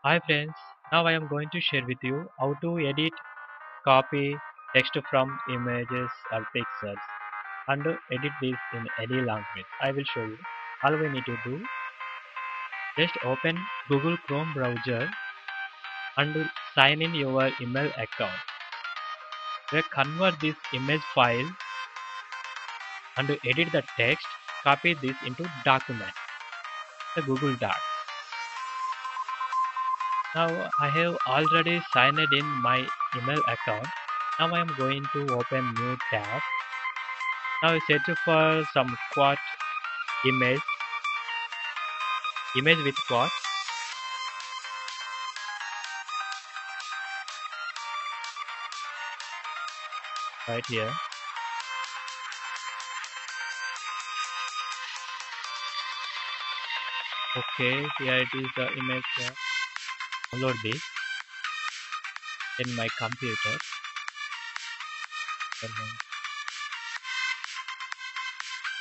Hi friends, now I am going to share with you how to edit, copy text from images or pictures and edit this in any language. I will show you. All we need to do, just open Google Chrome browser and sign in your email account. Then convert this image file and edit the text, copy this into document, the Google Docs. Now I have already signed in my email account. Now I am going to open new tab. Now search for some quote image, image with quote. Right here. Okay, here it is the image. Download this in my computer.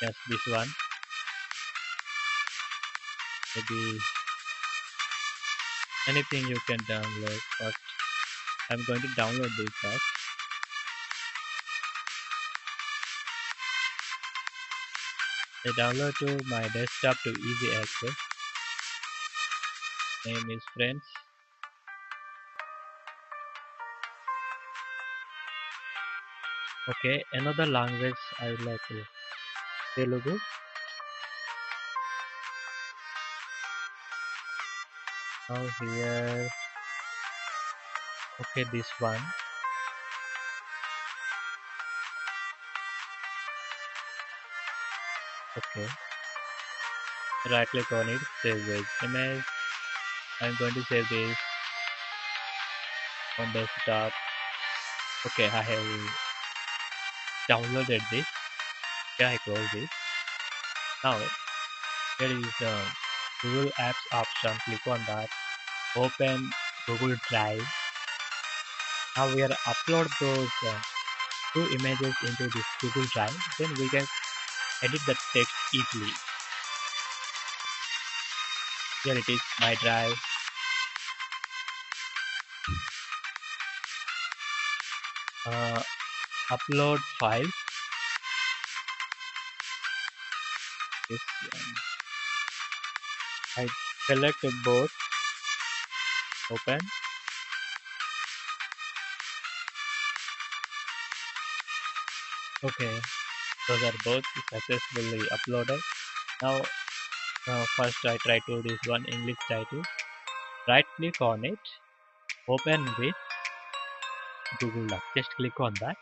Yes, this one. Maybe anything you can download. First, I'm going to download this first. I download to my desktop to easy access. Name is friends. Okay, another language I would like to Telugu. Now here, okay, this one. Okay, right click on it, save as image. I'm going to save this on desktop. Okay, I have downloaded this. Yeah, I close this. Now here is the Google Apps option. Click on that. Open Google Drive. Now we are upload those two images into this Google Drive. Then we can edit the text easily. Here it is, my drive. Upload file. This I select both. Open. Okay, those are both successfully uploaded. Now first I try to this one English title. Right click on it. Open with Google Docs. Just click on that.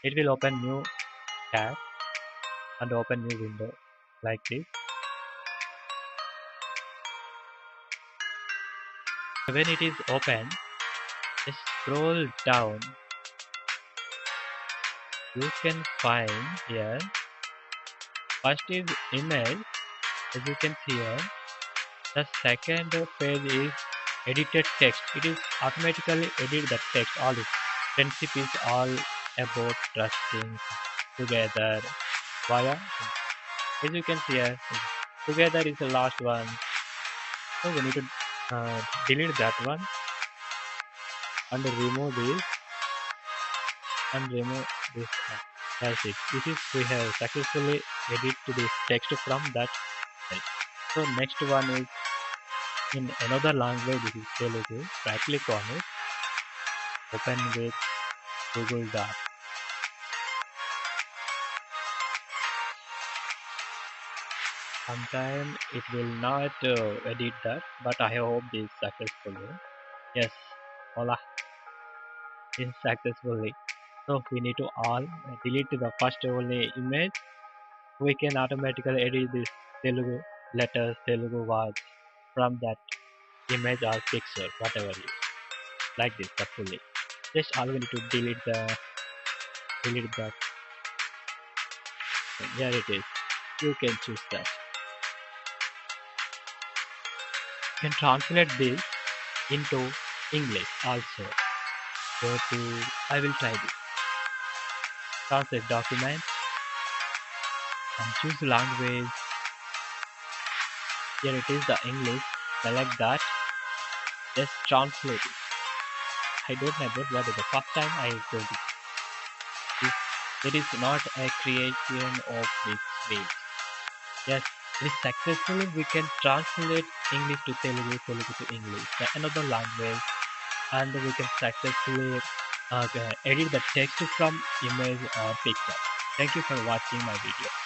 It will open new tab and open new window like this. When it is open, just scroll down. You can find here. First is image. As you can see here, the second page is edited text. It is automatically edit the text. All this friendship is all about trusting together via. As you can see here, together is the last one. So we need to delete that one and remove this and remove this. That's it. This is we have successfully edited this text from that. So next one is in another language. This is Telugu. Right click on it. Open with Google Docs. Sometimes it will not edit that, but I hope this successfully. Yes, voila, it's successfully. So we need to all delete the first only image. We can automatically edit this Telugu letters, Telugu words from that image or picture, whatever it is. Like this, fully. Just all we need to delete that. And here it is. You can choose that. You can translate this into English also. Go to I will try this. Translate document and choose language. Here it is the English. Select that just translate it. I don't know about what is the first time I am going to this. It is not a creation of this way. Yes, it is successfully we can translate English to Telugu, Telugu to English, another language, and we can successfully edit the text from image or picture. Thank you for watching my video.